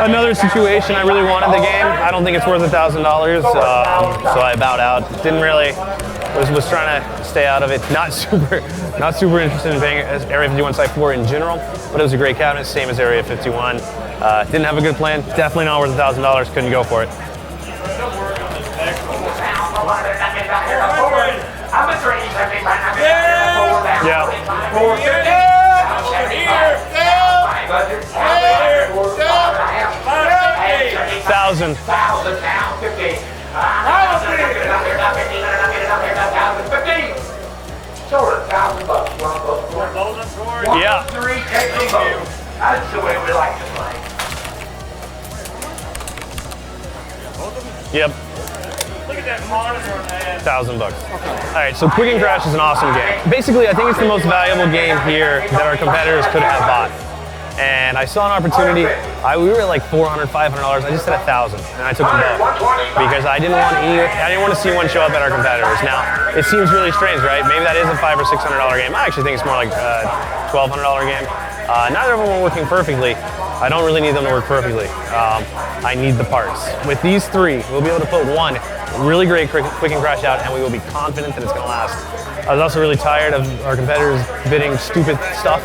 Another situation, I really wanted the game. I don't think it's worth $1,000, so I bowed out. Didn't really, was trying to stay out of it. Not super interested in paying Area 51 Site 4 in general, but it was a great cabinet, same as Area 51. Didn't have a good plan. Definitely not worth $1,000. Couldn't go for it. Yeah. 1,000. Yeah. That's the way we like to play. Yep. Look at that monitor on that. $1,000. All right, so Quick and Crash is an awesome game. Basically, I think it's the most valuable game here that our competitors could have bought. And I saw an opportunity. We were at like $400, $500. I just had 1,000, and I took them both because I didn't want to see one show up at our competitors. Now, it seems really strange, right? Maybe that is a $500 or $600 game. I actually think it's more like a $1,200 game. Neither of them are working perfectly. I don't really need them to work perfectly. I need the parts. With these three, we'll be able to put one really great Quick and Crash out, and we will be confident that it's going to last. I was also really tired of our competitors bidding stupid stuff.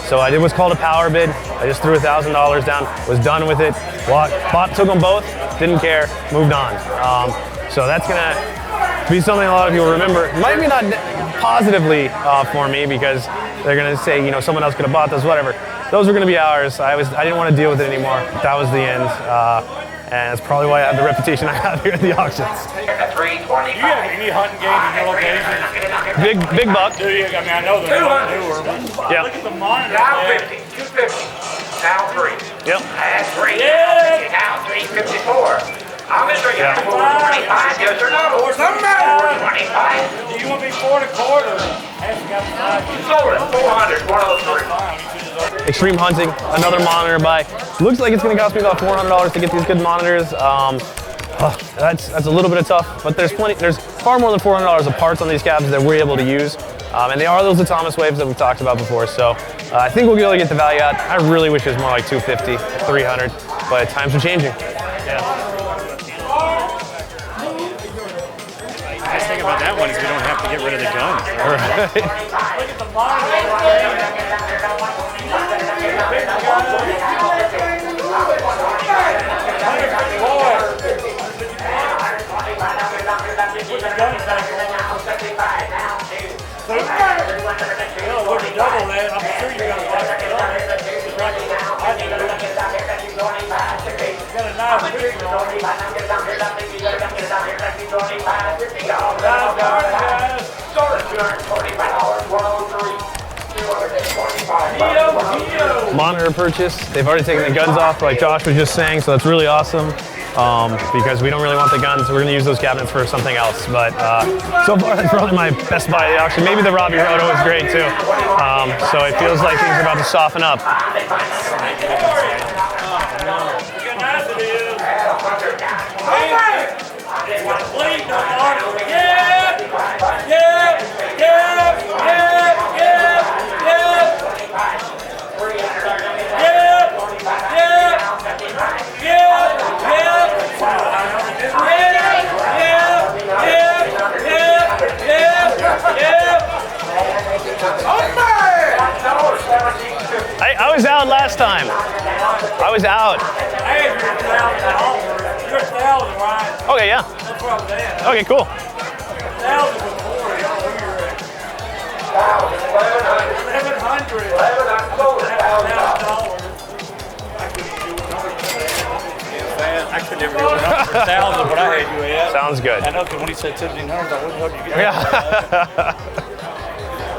So I did what's called a power bid. I just threw $1,000 down, was done with it. Took them both, didn't care, moved on. So that's gonna be something a lot of people remember. Might be not positively for me because they're gonna say, you know, someone else could have bought those, whatever. Those were gonna be ours. I didn't want to deal with it anymore. That was the end. And that's probably why I have the reputation I have here at the auctions. Do you have any hunting games in your location? Big buck. Do you? I mean, I know they're newer. Yeah. Look at the monitor. Now 50, 250, now 3. Yep. That's 3. Yeah. Now 354. I'm going to drink it. 425, yes or no? 425. Do you want me 4 1/4? Sold it, 400, one of those three. Extreme Hunting, another monitor buy. Looks like it's going to cost me about $400 to get these good monitors. That's a little bit of tough, but there's far more than $400 of parts on these cabs that we're able to use. And they are those Thomas waves that we've talked about before. So I think we'll be able to get the value out. I really wish it was more like 250, 300, but times are changing. Yeah. The nice thing about that one is we don't have to get rid of the guns. Right. Look at the monitor. Monitor purchase. They've already taken the guns off, like Josh was just saying, so that's really awesome. Because we don't really want the guns. We're going to use those cabinets for something else. But so far, that's probably my best buy of the auction. Maybe the Robbie Roto is great too. So it feels like things are about to soften up. I was out last time. I was out. You're 1,000, right? Okay, yeah. That's what I'm saying. Okay, cool. 1,000 was 40. I could never get it up for 1,000, but I had you at. Sounds good. I know, because when he said 1,700, I wouldn't help you get Yeah.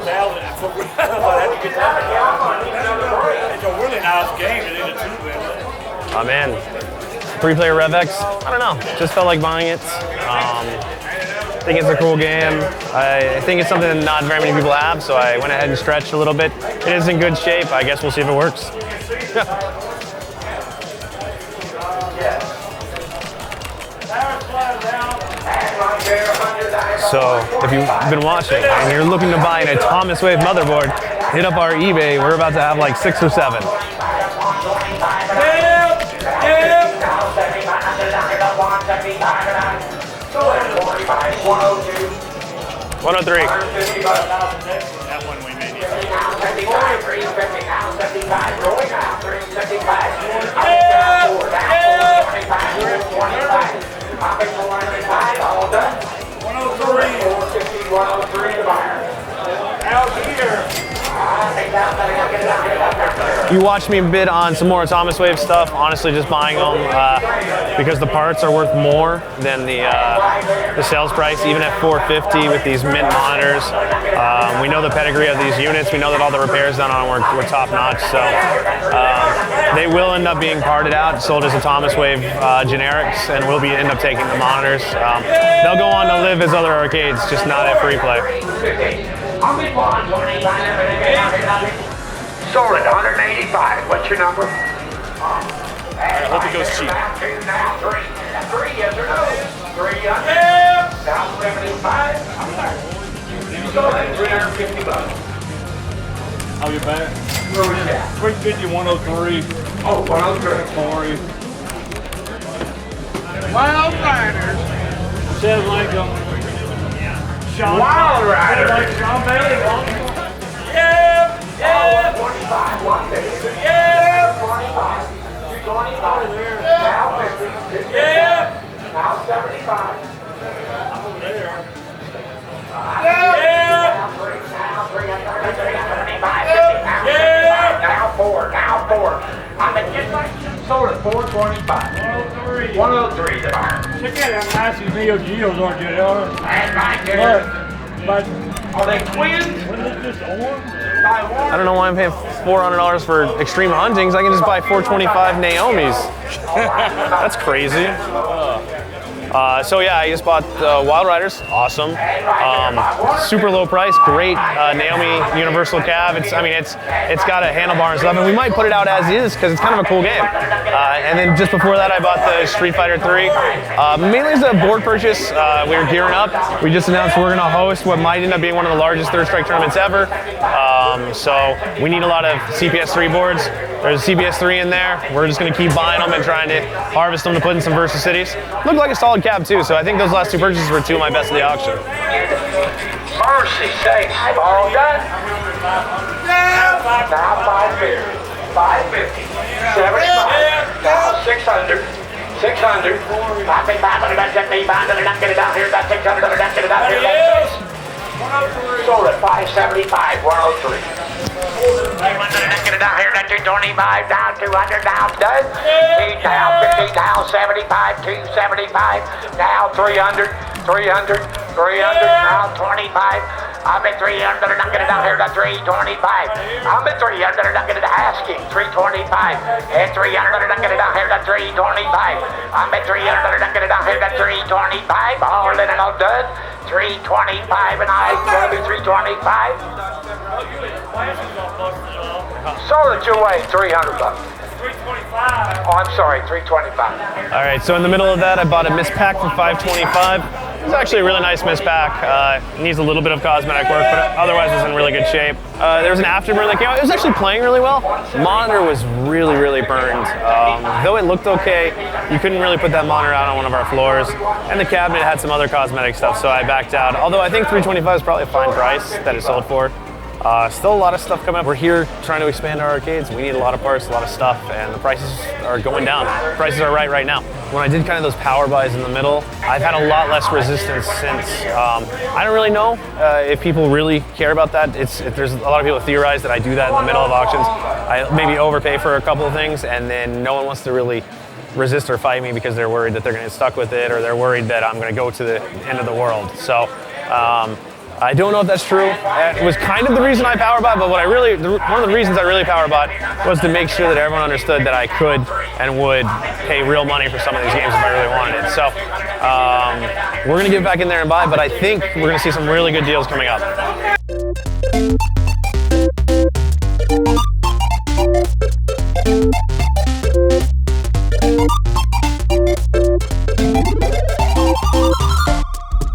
1,000. It's a really nice game. It is a two-win. Oh man, 3-player RevX. I don't know. Just felt like buying it. I think it's a cool game. I think it's something that not very many people have, so I went ahead and stretched a little bit. It is in good shape. I guess we'll see if it works. So if you've been watching and you're looking to buy an Thomas Wave motherboard, hit up our eBay. We're about to have like 6 or 7. 103. That one we may need. You watched me bid on some more Thomas Wave stuff. Honestly, just buying them because the parts are worth more than the sales price, even at $450 with these mint monitors. We know the pedigree of these units. We know that all the repairs done on them were top notch. So they will end up being parted out, sold as a Thomas Wave generics, and we'll end up taking the monitors. They'll go on to live as other arcades, just not at free play. Sold at 185. What's your number? I hope it goes cheap. Three, yes or no? 300. Now 75. Sold at $350. How you back? Where was that? 350, 103. Oh, 103. Corey. Wild Riders. Says like Sean. Wild Riders. Says like Sean Bailey. Yeah. 125. 150. Yeah. 25. 225. Now 50. Yeah. Now 75. Now 375. Now 4. Now 4. I'm at just like sold at 425. 103. 103 the bar. Check out how nice these Neo Geos are, you know. And right there. But Are they twins? what is this orange? I don't know why I'm paying $400 for Extreme Huntings. I can just buy 425 Naomi's. That's crazy. So yeah, I just bought Wild Riders. Awesome. Super low price. Great Naomi Universal cab. It's got a handlebar and stuff, and we might put it out as is because it's kind of a cool game. And then just before that, I bought the Street Fighter 3. Mainly as a board purchase. We were gearing up. We just announced we're going to host what might end up being one of the largest Third Strike tournaments ever. So we need a lot of CPS 3 boards. There's a CPS 3 in there. We're just going to keep buying them and trying to harvest them to put in some Versus Cities. Look like a solid cab too, so I think those last 2 purchases were 2 of my best of the auction. Mercy sakes, all done? Yeah. Now 550. 550. 75. Now 600. 600. I think 500, that's at me. 500, not get it down here. That's 600, not get it down here. That's 6. Sold at 575. 103. 100, not get it down here. That's 225. Down 200. Now done. Now 50. Now 75. 275. Now 300. 300. 300. Now 25. I'm at 300, not get it down here to 325. I'm at 300, not get it asking. 325. At 300, not get it down here to 325. I'm at 300, not get it down here to 325. All in and all done. 325, and I gotta be 325. Sold it your way, $300. 325. Oh, I'm sorry, 325. All right, so in the middle of that, I bought a mist pack for $525. It's actually a really nice mist pack. Needs a little bit of cosmetic work, but otherwise it's in really good shape. There was an afterburn that came out. It was actually playing really well. Monitor was really, really burned. Though it looked okay, you couldn't really put that monitor out on one of our floors. And the cabinet had some other cosmetic stuff, so I backed out. Although I think $325 is probably a fine price that it sold for. Still a lot of stuff coming up. We're here trying to expand our arcades. We need a lot of parts, a lot of stuff, and the prices are going down. Prices are right now. When I did kind of those power buys in the middle, I've had a lot less resistance since. I don't really know if people really care about that. There's a lot of people theorize that I do that in the middle of auctions. I maybe overpay for a couple of things, and then no one wants to really resist or fight me because they're worried that they're going to get stuck with it, or they're worried that I'm going to go to the end of the world. So I don't know if that's true. It was kind of the reason I power bought, but one of the reasons I really power bought was to make sure that everyone understood that I could and would pay real money for some of these games if I really wanted it. So we're gonna get back in there and buy, but I think we're gonna see some really good deals coming up.